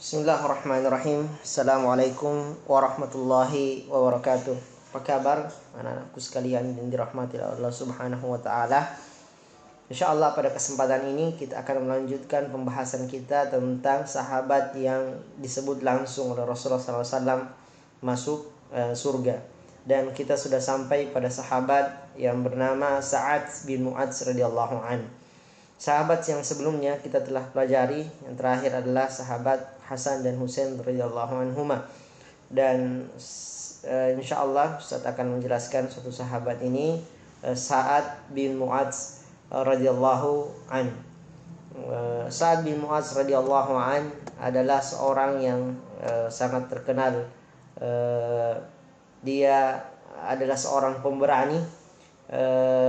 Bismillahirrahmanirrahim. Assalamualaikum warahmatullahi wabarakatuh. Apa kabar anak-anakku sekalian yang dirahmati Allah Subhanahu wa taala? Insyaallah pada kesempatan ini kita akan melanjutkan pembahasan kita tentang sahabat yang disebut langsung oleh Rasulullah SAW masuk surga. Dan kita sudah sampai pada sahabat yang bernama Sa'ad bin Mu'adz radhiyallahu an. Sahabat yang sebelumnya kita telah pelajari, yang terakhir adalah sahabat Hasan dan Husain radhiyallahu anhuma. Dan insyaallah Ustaz akan menjelaskan satu sahabat ini, Sa'ad bin Mu'adz radhiyallahu an. Sa'ad bin Mu'adz radhiyallahu an adalah seorang yang sangat terkenal. Dia adalah seorang pemberani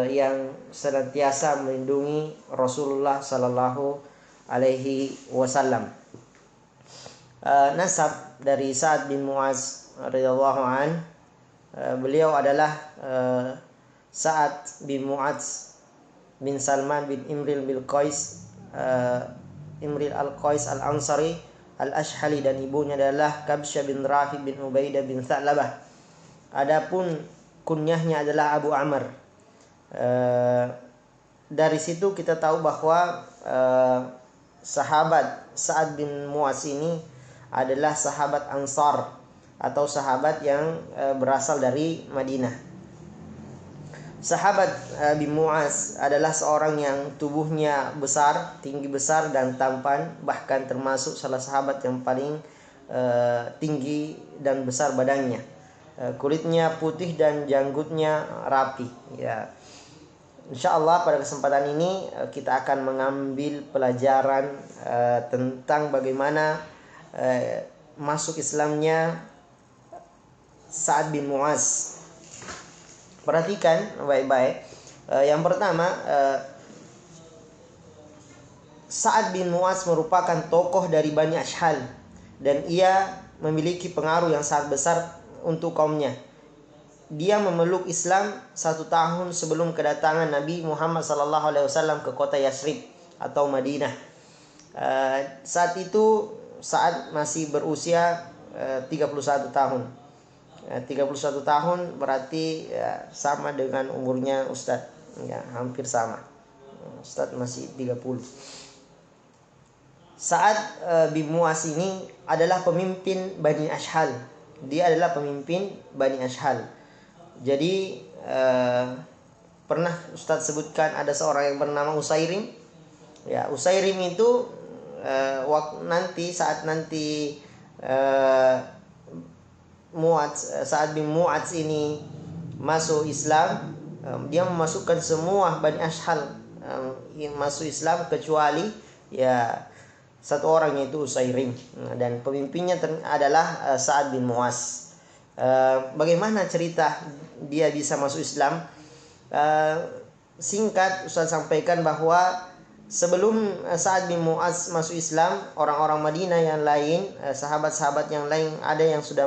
yang senantiasa melindungi Rasulullah sallallahu alaihi wasallam. Nasab dari Sa'ad bin Mu'adz radhiyallahu an, beliau adalah Sa'ad bin Mu'adz bin Salman bin Imril bin Qais, Imril al-Qais al-Ansari al-Ashhali, dan ibunya adalah Kabsyah bin Rafi bin Ubaidah bin Tha'labah. Adapun kunyahnya adalah Abu Amr. Dari situ kita tahu bahwa sahabat Sa'ad bin Mu'adz ini adalah sahabat Ansar atau sahabat yang berasal dari Madinah. Sahabat bin Mu'adz adalah seorang yang tubuhnya besar, tinggi besar dan tampan, bahkan termasuk salah sahabat yang paling tinggi dan besar badannya. Kulitnya putih dan janggutnya rapi. Ya. Insyaallah pada kesempatan ini kita akan mengambil pelajaran tentang bagaimana masuk Islamnya Sa'ad bin Mu'adz. Perhatikan baik-baik. Yang pertama, Sa'ad bin Mu'adz merupakan tokoh dari Bani Ashhal dan ia memiliki pengaruh yang sangat besar untuk kaumnya. Dia memeluk Islam 1 tahun sebelum kedatangan Nabi Muhammad SAW ke kota Yasrib atau Madinah. Saat itu Sa'ad masih berusia 31 tahun. 31 tahun berarti sama dengan umurnya Ustadz, ya, hampir sama. Ustadz masih 30. Sa'ad bin Mu'adz ini adalah pemimpin Bani Ashhal. Dia adalah pemimpin Bani Ashhal. Jadi pernah Ustadz sebutkan ada seorang yang bernama Usairim. Ya, Usairim itu saat nanti Sa'ad bin Mu'adz ini masuk Islam, dia memasukkan semua Bani Ashhal yang masuk Islam kecuali ya satu orang, yaitu Usairim, dan pemimpinnya adalah Sa'ad bin Mu'adz. Bagaimana cerita dia bisa masuk Islam? Singkat Ustaz sampaikan bahwa sebelum Sa'ad bin Mu'adz masuk Islam, orang-orang Madinah yang lain, sahabat-sahabat yang lain, ada yang sudah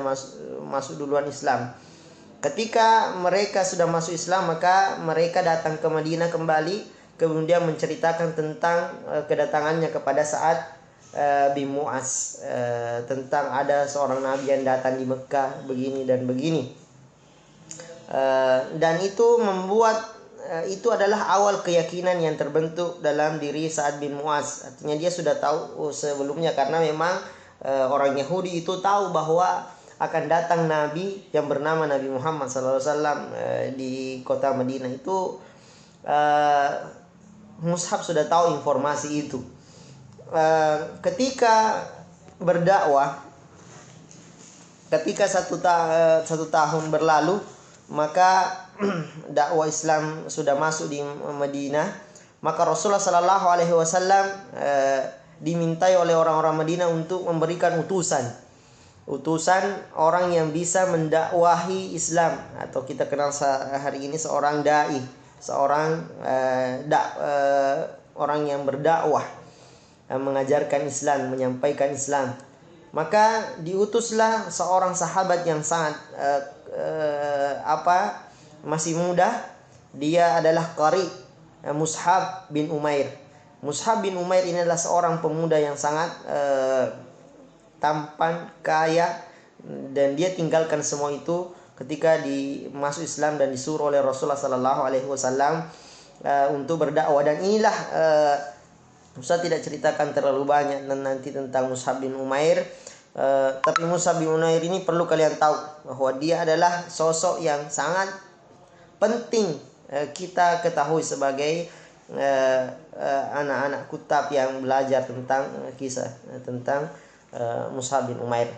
masuk duluan Islam. Ketika mereka sudah masuk Islam, maka mereka datang ke Madinah kembali, kemudian menceritakan tentang kedatangannya kepada Sa'ad bin Mu'adz, tentang ada seorang nabi yang datang di Mekah begini dan begini. Dan itu membuat itu adalah awal keyakinan yang terbentuk dalam diri Sa'ad bin Mu'adz. Artinya dia sudah tahu sebelumnya, karena memang orang Yahudi itu tahu bahwa akan datang nabi yang bernama Nabi Muhammad SAW di kota Madinah itu. Mushaf sudah tahu informasi itu. Ketika berdakwah, ketika satu tahun berlalu, maka dakwah Islam sudah masuk di Madinah, maka Rasulullah Sallallahu Alaihi Wasallam dimintai oleh orang-orang Madinah untuk memberikan utusan orang yang bisa mendakwahi Islam, atau kita kenal hari ini seorang dai, seorang orang yang berdakwah, mengajarkan Islam, menyampaikan Islam. Maka diutuslah seorang sahabat yang sangat masih muda. Dia adalah qari, Mus'ab bin Umair. Mus'ab bin Umair ini adalah seorang pemuda yang sangat tampan, kaya, dan dia tinggalkan semua itu ketika masuk Islam dan disuruh oleh Rasulullah Sallallahu Alaihi Wasallam untuk berdakwah. Dan inilah Ustaz tidak ceritakan terlalu banyak nanti tentang Mus'ab bin Umair. Tapi Mus'ab bin Umair ini perlu kalian tahu bahwa dia adalah sosok yang sangat penting kita ketahui sebagai anak-anak kutab yang belajar tentang kisah tentang Mus'ab bin Umair.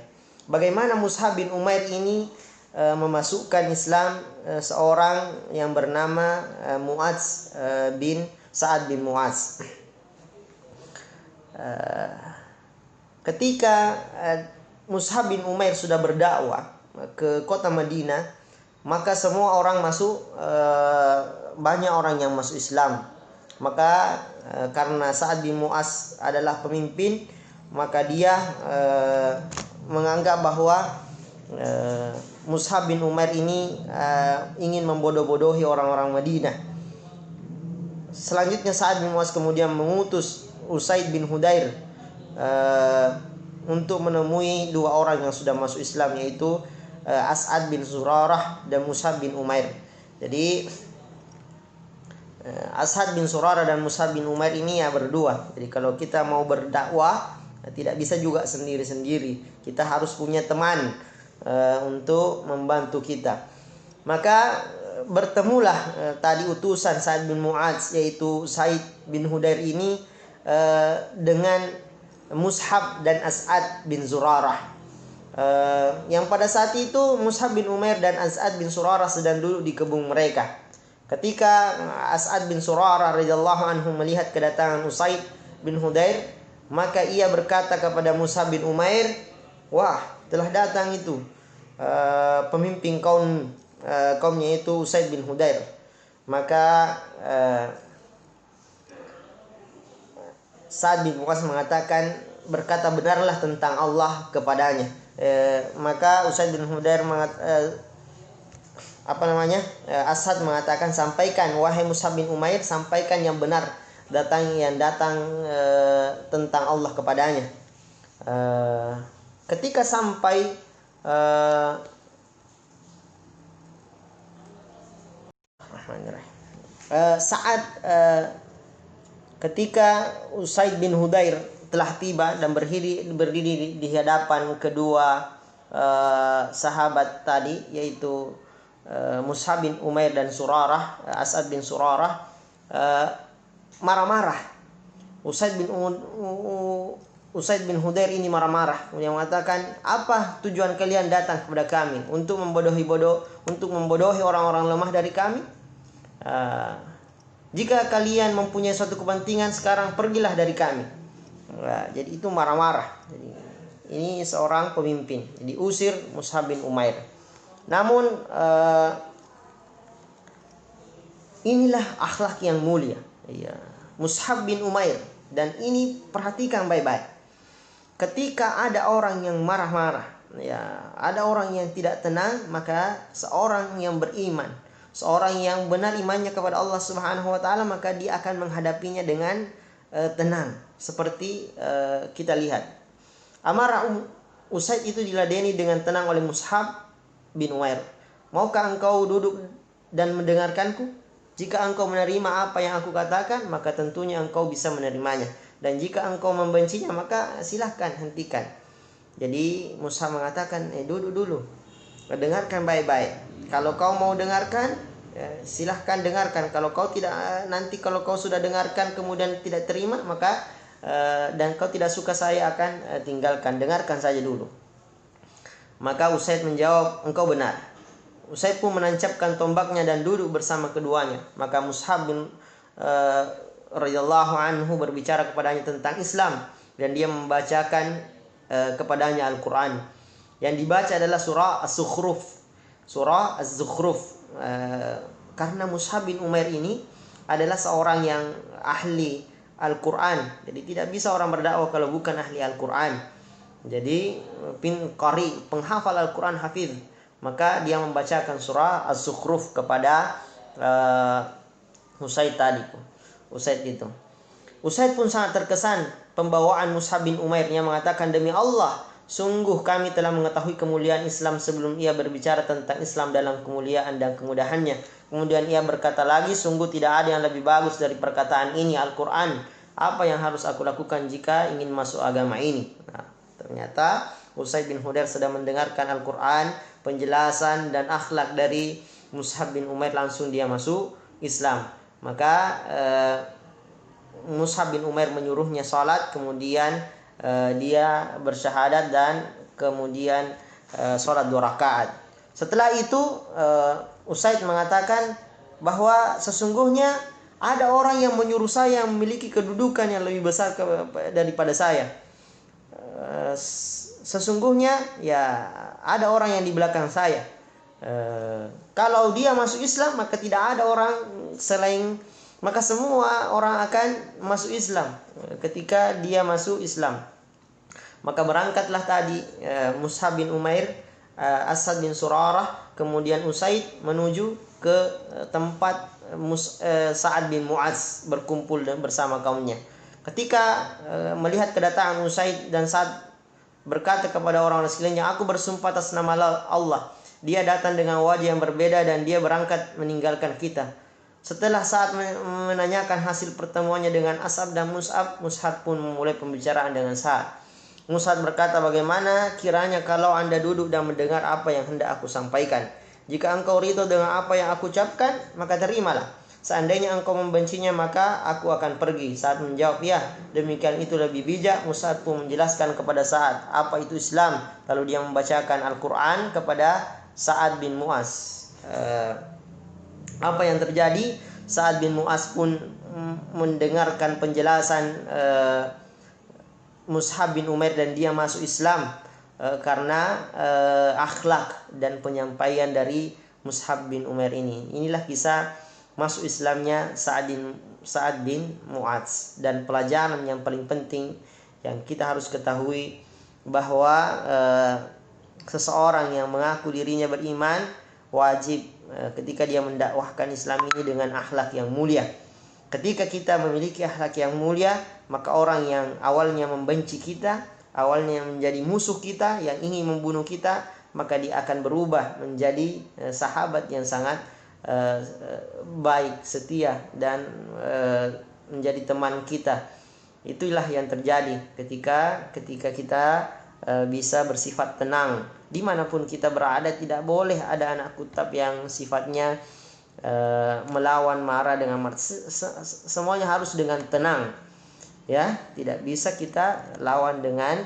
Bagaimana Mus'ab bin Umair ini memasukkan Islam seorang yang bernama Mu'adz bin Sa'ad bin Mu'adz. Ketika Mus'ab bin Umair sudah berdakwah ke kota Madinah, maka semua orang masuk, banyak orang yang masuk Islam. Maka karena Sa'ad bin Mu'adz adalah pemimpin, maka dia menganggap bahwa Mus'ab bin Umair ini ingin membodoh-bodohi orang-orang Madinah. Selanjutnya Sa'ad bin Mu'adz kemudian mengutus Usaid bin Hudair untuk menemui dua orang yang sudah masuk Islam, yaitu As'ad bin Zurarah dan Mus'ab bin Umair. Jadi As'ad bin Zurarah dan Mus'ab bin Umair ini ya berdua. Jadi kalau kita mau berdakwah tidak bisa juga sendiri-sendiri. Kita harus punya teman untuk membantu kita. Maka bertemulah tadi utusan Sa'ad bin Mu'adz, yaitu Said bin Hudair ini dengan Mus'ab dan As'ad bin Zurarah. Yang pada saat itu Mus'ab bin Umair dan As'ad bin Zurarah sedang duduk di kebun mereka. Ketika As'ad bin Zurarah radhiyallahu anhu melihat kedatangan Usaid bin Hudair, maka ia berkata kepada Mus'ab bin Umair, "Wah, telah datang itu pemimpin kaumnya itu Usaid bin Hudair." Maka Sa'ad bin Mu'adz berkata benarlah tentang Allah kepadanya. Maka Usaid bin Hudair As'ad mengatakan, "Sampaikan wahai Mus'ab bin Umair, sampaikan yang benar yang datang tentang Allah kepadanya." Ketika sampai saat ketika Usaid bin Hudair telah tiba dan berdiri di hadapan kedua sahabat tadi, yaitu Mus'ab bin Umair dan As'ad bin Zurarah, marah-marah. Usaid bin Hudair ini marah-marah. Dia mengatakan, "Apa tujuan kalian datang kepada kami? Untuk membodohi orang-orang lemah dari kami? Jika kalian mempunyai suatu kepentingan, sekarang pergilah dari kami." Jadi itu marah-marah. Jadi ini seorang pemimpin. Jadi usir Mus'ab bin Umair. Namun inilah akhlak yang mulia, Mus'ab bin Umair. Dan ini perhatikan baik-baik. Ketika ada orang yang marah-marah, ada orang yang tidak tenang, maka seorang yang beriman, seorang yang benar imannya kepada Allah Subhanahu wa taala, maka dia akan menghadapinya dengan tenang. Seperti kita lihat, amarah Usaid itu diladeni dengan tenang oleh Mus'ab bin Umair. "Maukah engkau duduk dan mendengarkanku? Jika engkau menerima apa yang aku katakan, maka tentunya engkau bisa menerimanya. Dan jika engkau membencinya, maka silahkan hentikan." Jadi Mus'ab mengatakan, duduk dulu, dengarkan baik-baik. Kalau kau mau dengarkan, silahkan dengarkan. Kalau kau tidak, nanti kalau kau sudah dengarkan kemudian tidak terima, maka dan kau tidak suka, saya akan tinggalkan. Dengarkan saja dulu. Maka Usaid menjawab, "Engkau benar." Usaid pun menancapkan tombaknya dan duduk bersama keduanya. Maka Mus'ab bin radhiyallahu anhu berbicara kepadanya tentang Islam, dan dia membacakan kepadanya Al-Quran. Yang dibaca adalah surah Az-Zukhruf. Surah Az-Zukhruf. Karena Mus'ab bin Umair ini adalah seorang yang ahli Al-Quran. Jadi tidak bisa orang berdakwah kalau bukan ahli Al-Quran. Jadi penghafal Al-Quran, hafiz. Maka dia membacakan surah Az-Zukhruf kepada Usaid tadi. Usaid pun sangat terkesan pembawaan Mus'ab bin Umair. Dia mengatakan, "Demi Allah, Sungguh kami telah mengetahui kemuliaan Islam sebelum ia berbicara tentang Islam dalam kemuliaan dan kemudahannya. Kemudian ia berkata lagi, sungguh tidak ada yang lebih bagus dari perkataan ini, Al-Quran. Apa yang harus aku lakukan jika ingin masuk agama ini? Nah, ternyata Usaid bin Hudayr sedang mendengarkan Al-Quran, penjelasan dan akhlak dari Mus'ab bin Umair, langsung dia masuk Islam. Maka Mus'ab bin Umair menyuruhnya salat, kemudian dia bersyahadat dan kemudian sholat 2 rakaat. Setelah itu Usaid mengatakan bahwa sesungguhnya ada orang yang menyuruh saya yang memiliki kedudukan yang lebih besar daripada saya. Sesungguhnya ya ada orang yang di belakang saya. Kalau dia masuk Islam maka tidak ada orang selain, maka semua orang akan masuk Islam ketika dia masuk Islam. Maka berangkatlah tadi Mus'ab bin Umair, Asad bin Surarah, kemudian Usaid menuju ke tempat Sa'ad bin Mu'adz berkumpul bersama kaumnya. Ketika melihat kedatangan Usaid dan Sa'ad, berkata kepada orang sekelilingnya, aku bersumpah atas nama Allah, dia datang dengan wajah yang berbeda dan dia berangkat meninggalkan kita. Setelah saat menanyakan hasil pertemuannya dengan As'ab dan Mus'ab, Mus'ab pun memulai pembicaraan dengan Sa'ad. Mus'ab berkata, bagaimana kiranya kalau Anda duduk dan mendengar apa yang hendak aku sampaikan? Jika engkau ridho dengan apa yang aku ucapkan, maka terimalah. Seandainya engkau membencinya, maka aku akan pergi. Sa'ad menjawab, ya, demikian itu lebih bijak. Mus'ab pun menjelaskan kepada Sa'ad apa itu Islam. Lalu dia membacakan Al-Quran kepada Sa'ad bin Mu'adz. Apa yang terjadi? Sa'ad bin Mu'adz pun mendengarkan penjelasan Mus'ab bin Umair dan dia masuk Islam karena akhlak dan penyampaian dari Mus'ab bin Umair ini. Inilah kisah masuk Islamnya Sa'ad bin Mu'adz. Dan pelajaran yang paling penting yang kita harus ketahui bahwa seseorang yang mengaku dirinya beriman wajib ketika dia mendakwahkan Islam ini dengan akhlak yang mulia. Ketika kita memiliki akhlak yang mulia, maka orang yang awalnya membenci kita, awalnya menjadi musuh kita, yang ingin membunuh kita, maka dia akan berubah menjadi sahabat yang sangat baik, setia, dan menjadi teman kita. Itulah yang terjadi ketika kita bisa bersifat tenang. Dimanapun kita berada, tidak boleh ada anak kutab yang sifatnya melawan, marah dengan marah. Semuanya harus dengan tenang, ya. Tidak bisa kita lawan dengan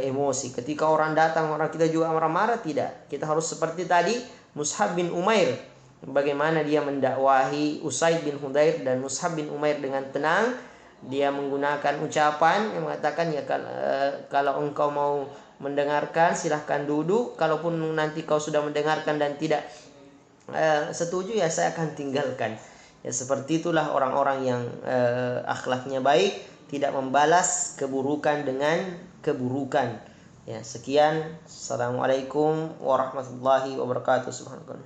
emosi. Ketika orang datang, orang kita juga marah-marah, tidak. Kita harus seperti tadi Mus'ab bin Umair, bagaimana dia mendakwahi Usaid bin Hudayr dan Mus'ab bin Umair dengan tenang. Dia menggunakan ucapan yang mengatakan, ya, kalau engkau mau mendengarkan silahkan duduk, kalaupun nanti kau sudah mendengarkan dan tidak setuju, ya saya akan tinggalkan. Ya, seperti itulah orang-orang yang akhlaknya baik, tidak membalas keburukan dengan keburukan. Ya, sekian. Assalamualaikum warahmatullahi wabarakatuh. Subhanallah.